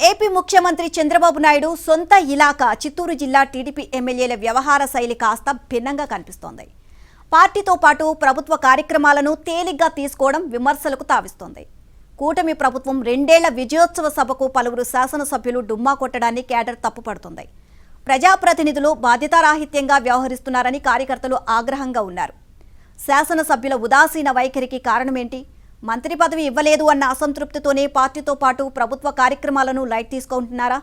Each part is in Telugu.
ఏపీ ముఖ్యమంత్రి చంద్రబాబు నాయుడు సొంత ఇలాకా చిత్తూరు జిల్లా టీడీపీ ఎమ్మెల్యేల వ్యవహార శైలి కాస్త భిన్నంగా కనిపిస్తోంది. పార్టీతో పాటు ప్రభుత్వ కార్యక్రమాలను తేలిగ్గా తీసుకోవడం విమర్శలకు తావిస్తోంది. కూటమి ప్రభుత్వం 2 ఏళ్ల విజయోత్సవ సభకు పలువురు శాసనసభ్యులు డుమ్మా కొట్టడాన్ని కేడర్ తప్పుపడుతోంది. ప్రజాప్రతినిధులు బాధ్యతారాహిత్యంగా వ్యవహరిస్తున్నారని కార్యకర్తలు ఆగ్రహంగా ఉన్నారు. శాసనసభ్యుల ఉదాసీన వైఖరికి కారణమేంటి? మంత్రి పదవి ఇవ్వలేదు అన్న అసంతృప్తితోనే పార్టీతో పాటు ప్రభుత్వ కార్యక్రమాలను లైట్ తీసుకుంటున్నారా?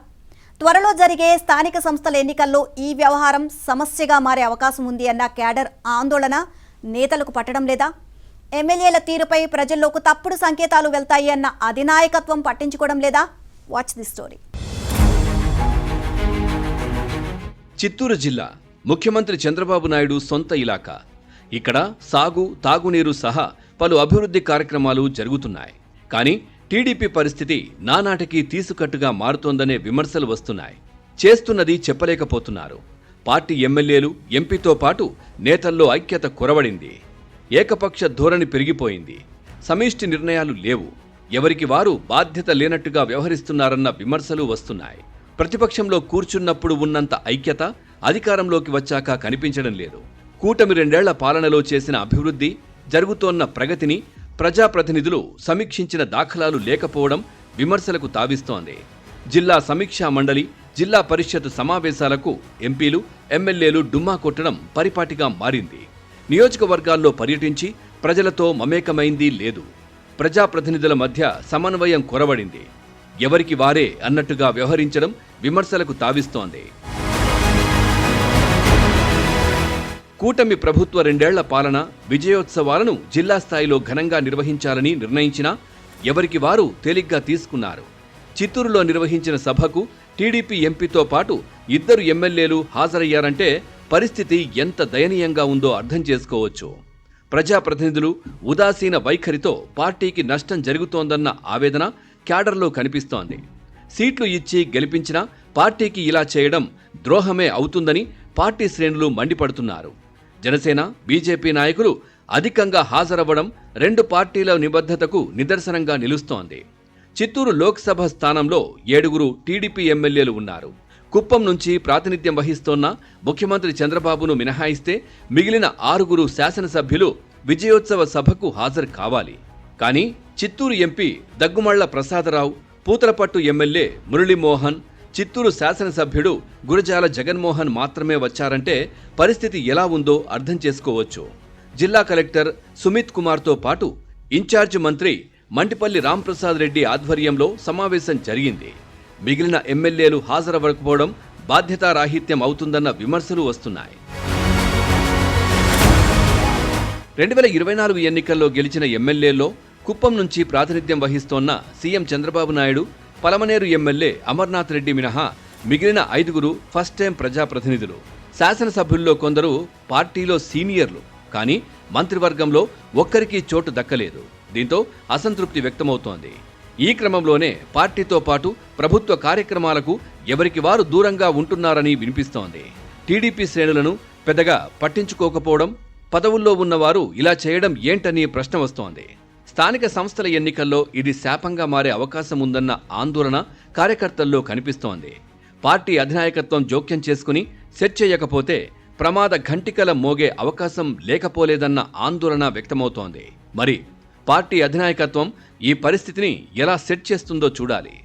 త్వరలో జరిగే స్థానిక సంస్థల ఎన్నికల్లో ఈ వ్యవహారం సమస్యగా మారే అవకాశం ఉంది అన్న కేడర్ ఆందోళన నేతలకు పట్టడం లేదా? ఎమ్మెల్యేల తీరుపై ప్రజల్లోకి తప్పుడు సంకేతాలు వెళ్తాయి అన్న అధినాయకత్వం పట్టించుకోవడం లేదా? Watch the story. చిత్తూరు జిల్లా ముఖ్యమంత్రి చంద్రబాబు నాయుడు సొంత ఇలాకా. ఇక్కడ సాగు, తాగునీరు సహా పలు అభివృద్ధి కార్యక్రమాలు జరుగుతున్నాయి. కానీ టీడీపీ పరిస్థితి నానాటికి తీసుకట్టుగా మారుతోందనే విమర్శలు వస్తున్నాయి. చేస్తున్నది చెప్పలేకపోతున్నారు. పార్టీ ఎమ్మెల్యేలు, ఎంపీతో పాటు నేతల్లో ఐక్యత కొరవడింది. ఏకపక్ష ధోరణి పెరిగిపోయింది. సమిష్టి నిర్ణయాలు లేవు. ఎవరికి వారు బాధ్యత లేనట్టుగా వ్యవహరిస్తున్నారన్న విమర్శలు వస్తున్నాయి. ప్రతిపక్షంలో కూర్చున్నప్పుడు ఉన్నంత ఐక్యత అధికారంలోకి వచ్చాక కనిపించడం లేదు. కూటమి 2 ఏళ్ల పాలనలో చేసిన అభివృద్ధి, జరుగుతోన్న ప్రగతిని ప్రజాప్రతినిధులు సమీక్షించిన దాఖలాలు లేకపోవడం విమర్శలకు తావిస్తోంది. జిల్లా సమీక్షా మండలి, జిల్లా పరిషత్ సమావేశాలకు ఎంపీలు, ఎమ్మెల్యేలు డుమ్మా కొట్టడం పరిపాటిగా మారింది. నియోజకవర్గాల్లో పర్యటించి ప్రజలతో మమేకమైంది లేదు. ప్రజాప్రతినిధుల మధ్య సమన్వయం కొరవడింది. ఎవరికి వారే అన్నట్టుగా వ్యవహరించడం విమర్శలకు తావిస్తోంది. కూటమి ప్రభుత్వ 2 ఏళ్ల పాలన, విజయోత్సవాలను జిల్లా స్థాయిలో ఘనంగా నిర్వహించాలని నిర్ణయించినా ఎవరికి వారు తేలిగ్గా తీసుకున్నారు. చిత్తూరులో నిర్వహించిన సభకు టీడీపీ ఎంపీతో పాటు 2 ఎమ్మెల్యేలు హాజరయ్యారంటే పరిస్థితి ఎంత దయనీయంగా ఉందో అర్థం చేసుకోవచ్చు. ప్రజాప్రతినిధులు ఉదాసీన వైఖరితో పార్టీకి నష్టం జరుగుతోందన్న ఆవేదన క్యాడర్లో కనిపిస్తోంది. సీట్లు ఇచ్చి గెలిపించినా పార్టీకి ఇలా చేయడం ద్రోహమే అవుతుందని పార్టీ శ్రేణులు మండిపడుతున్నారు. జనసేన, బీజేపీ నాయకులు అధికంగా హాజరవ్వడం 2 పార్టీల నిబద్ధతకు నిదర్శనంగా నిలుస్తోంది. చిత్తూరు లోక్సభ స్థానంలో 7 టీడీపీ ఎమ్మెల్యేలు ఉన్నారు. కుప్పం నుంచి ప్రాతినిధ్యం వహిస్తోన్న ముఖ్యమంత్రి చంద్రబాబును మినహాయిస్తే మిగిలిన 6 శాసనసభ్యులు విజయోత్సవ సభకు హాజరు కావాలి. కానీ చిత్తూరు ఎంపీ దగ్గుమళ్ల ప్రసాదరావు, పూతలపట్టు ఎమ్మెల్యే మురళీమోహన్, చిత్తూరు శాసనసభ్యుడు గురజాల జగన్మోహన్ మాత్రమే వచ్చారంటే పరిస్థితి ఎలా ఉందో అర్థం చేసుకోవచ్చు. జిల్లా కలెక్టర్ సుమిత్ కుమార్తో పాటు ఇన్ఛార్జ్ మంత్రి మంటిపల్లి రాంప్రసాద్ రెడ్డి ఆధ్వర్యంలో సమావేశం జరిగింది. మిగిలిన ఎమ్మెల్యేలు హాజరవ్వకపోవడం బాధ్యతారాహిత్యం అవుతుందన్న విమర్శలు వస్తున్నాయి. 2024 ఎన్నికల్లో గెలిచిన ఎమ్మెల్యేల్లో కుప్పం నుంచి ప్రాతినిధ్యం వహిస్తోన్న సీఎం చంద్రబాబు నాయుడు, పలమనేరు ఎమ్మెల్యే అమర్నాథ్ రెడ్డి మినహా మిగిలిన 5 ఫస్ట్ టైం ప్రజాప్రతినిధులు. శాసనసభ్యుల్లో కొందరు పార్టీలో సీనియర్లు. కానీ మంత్రివర్గంలో ఒక్కరికీ చోటు దక్కలేదు. దీంతో అసంతృప్తి వ్యక్తమవుతోంది. ఈ క్రమంలోనే పార్టీతో పాటు ప్రభుత్వ కార్యక్రమాలకు ఎవరికి వారు దూరంగా ఉంటున్నారని వినిపిస్తోంది. టీడీపీ శ్రేణులను పెద్దగా పట్టించుకోకపోవడం, పదవుల్లో ఉన్నవారు ఇలా చేయడం ఏంటని ప్రశ్న వస్తోంది. స్థానిక సంస్థల ఎన్నికల్లో ఇది శాపంగా మారే అవకాశం ఉందన్న ఆందోళన కార్యకర్తల్లో కనిపిస్తోంది. పార్టీ అధినాయకత్వం జోక్యం చేసుకుని సెట్ చేయకపోతే ప్రమాద ఘంటికల మోగే అవకాశం లేకపోలేదన్న ఆందోళన వ్యక్తమవుతోంది. మరి పార్టీ అధినాయకత్వం ఈ పరిస్థితిని ఎలా సెట్ చేస్తుందో చూడాలి.